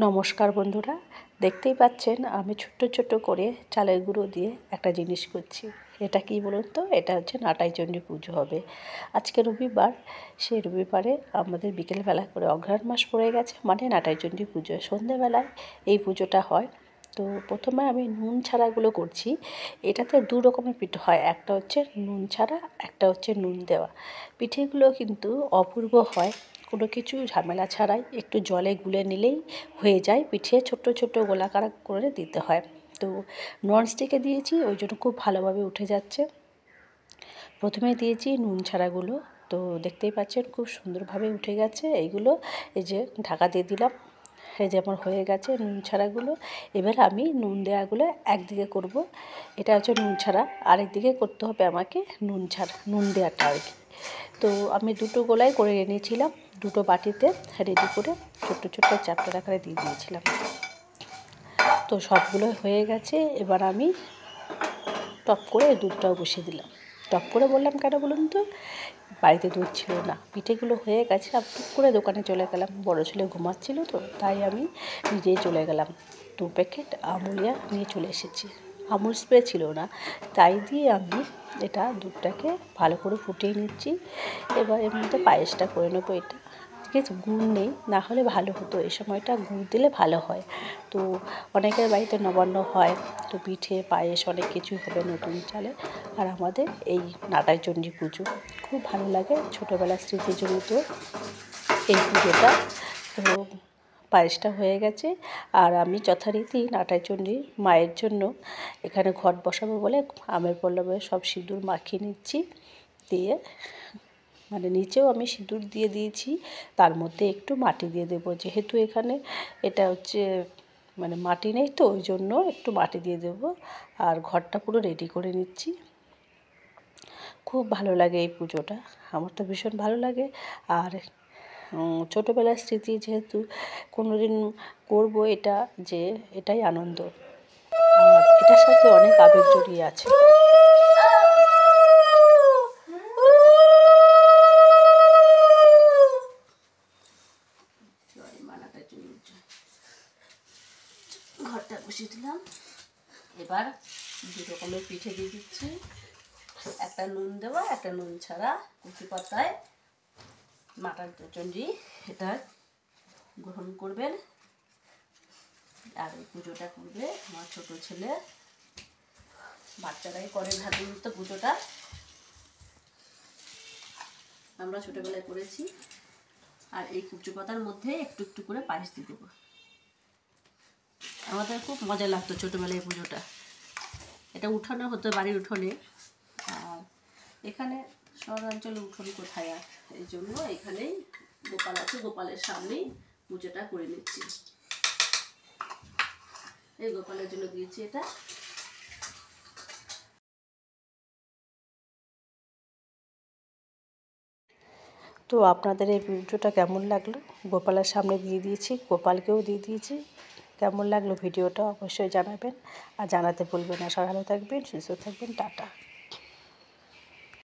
নমস্কার বন্ধুরা, দেখতেই পাচ্ছেন আমি ছোট্ট ছোট্ট করে চালের গুঁড়ো দিয়ে একটা জিনিস করছি। এটা কি বলুন তো? এটা হচ্ছে নাটাই চণ্ডী পুজো হবে আজকে রবিবার। সেই রবিবারে আমাদের বিকেলবেলা করে অঘ্রাণ মাস পড়ে গেছে, মানে নাটাই চণ্ডী পুজো সন্ধ্যেবেলায় এই পুজোটা হয়। তো প্রথমে আমি নুন ছাড়াগুলো করছি। এটাতে দু রকমের পিঠে হয়, একটা হচ্ছে নুন ছাড়া, একটা হচ্ছে নুন দেওয়া। পিঠেগুলো কিন্তু অপূর্ব হয়, কোনো কিছু ঝামেলা ছাড়াই একটু জলে গুলে নিলেই হয়ে যায়। পিঠে ছোট্ট ছোট্ট গোলাকার করে দিতে হয়। তো ননস্টিকে দিয়েছি, ওই জন্য খুব ভালোভাবে উঠে যাচ্ছে। প্রথমে দিয়েছি নুন ছাড়াগুলো, তো দেখতেই পাচ্ছেন খুব সুন্দরভাবে উঠে গেছে এইগুলো। এই যে ঢাকা দিয়ে দিলাম, এই যেমন হয়ে গেছে নুন ছাড়াগুলো। এবার আমি নুন দেওয়াগুলো একদিকে করব, এটা হচ্ছে নুন ছাড়া, আরেকদিকে করতে হবে আমাকে নুন দেওয়াটা আর কি। তো আমি দুটো গোলাই করে এনেছিলাম, দুটো বাটিতে রেডি করে ছোট্ট ছোট্ট চ্যাপ্টার আকারে দিয়ে দিয়েছিলাম। তো সবগুলো হয়ে গেছে। এবার আমি টপ করে দুধটাও বসিয়ে দিলাম। টপ করে বললাম কেন বলুন তো? বাড়িতে দুধ ছিল না, পিঠেগুলো হয়ে গেছে। আমি টুক করে দোকানে চলে গেলাম, বড় ছেলে ঘুমাচ্ছিল, তো তাই আমি নিজেই চলে গেলাম। 2 প্যাকেট আমুলিয়া নিয়ে চলে এসেছি। আমুল স্প্রে ছিল না, তাই দিয়ে আমি এটা দুধটাকে ভালো করে ফুটিয়ে নিচ্ছি। এবার এর মধ্যে পায়েসটা করে নেবো। এটা ঠিক আছে, গুড় নেই, না হলে ভালো হতো, এই সময়টা গুড় দিলে ভালো হয়। তো অনেকের বাড়িতে নবান্ন হয়, তো পিঠে পায়েস অনেক কিছুই হবে নতুন চালে। আর আমাদের এই নাটাই চণ্ডী পুজো খুব ভালো লাগে, ছোটোবেলার স্মৃতি জড়িত এই পুজোটা। তো পায়েসটা হয়ে গেছে, আর আমি যথারীতি নাটাই চণ্ডী মায়ের জন্য এখানে ঘট বসাবো বলে আমের পল্লবে সব সিঁদুর মাখিয়ে নিচ্ছি। দিয়ে মানে নিচেও আমি সিঁদুর দিয়ে দিয়েছি, তার মধ্যে একটু মাটি দিয়ে দেবো, যেহেতু এখানে এটা হচ্ছে মানে মাটি নেই, তো ওই জন্য একটু মাটি দিয়ে দেবো। আর ঘরটা পুরো রেডি করে নিচ্ছি। খুব ভালো লাগে এই পুজোটা, আমার তো ভীষণ ভালো লাগে। আর ছোটোবেলার স্মৃতি যেহেতু কোনো দিন করবো এটা, যে এটাই আনন্দ, আর এটার সাথে অনেক আবেগ জড়িয়ে আছে। ঘরটা বসিয়ে দিলাম। এবার দু রকমের পিঠে দিয়ে দিচ্ছি, একটা নুন দেওয়া, একটা নুন ছাড়া। কুচি পাতায় নাটাই চণ্ডী এটা গ্রহণ করবেন। আর এই পুজোটা করবে আমার ছোটো ছেলে, বাচ্চারাই করে সাধারণত পুজোটা, আমরা ছোটোবেলায় করেছি। আর এই কুচি পাতার মধ্যে একটু একটু করে পায়েস দিয়ে দেবো। আমাদের খুব মজা লাগতো ছোটোবেলায় পুজোটা, এটা উঠানো হতো বাড়ির উঠোনে। আর এখানে শহরাঞ্চলে উঠোন কোথায়, আর এই জন্য এখানেই গোপাল আছে, গোপালের সামনেই পুজোটা করে নিচ্ছি। এই গোপালের জন্য দিয়েছি এটা। তো আপনাদের এই ভিডিওটা কেমন লাগলো? গোপালের সামনে দিয়ে দিয়েছি, গোপালকেও দিয়ে দিয়েছি। কেমন লাগলো ভিডিওটা অবশ্যই জানাবেন, আর জানাতে ভুলবেন না। সবাই ভালো থাকবেন, সুস্থ থাকবেন, টাটা।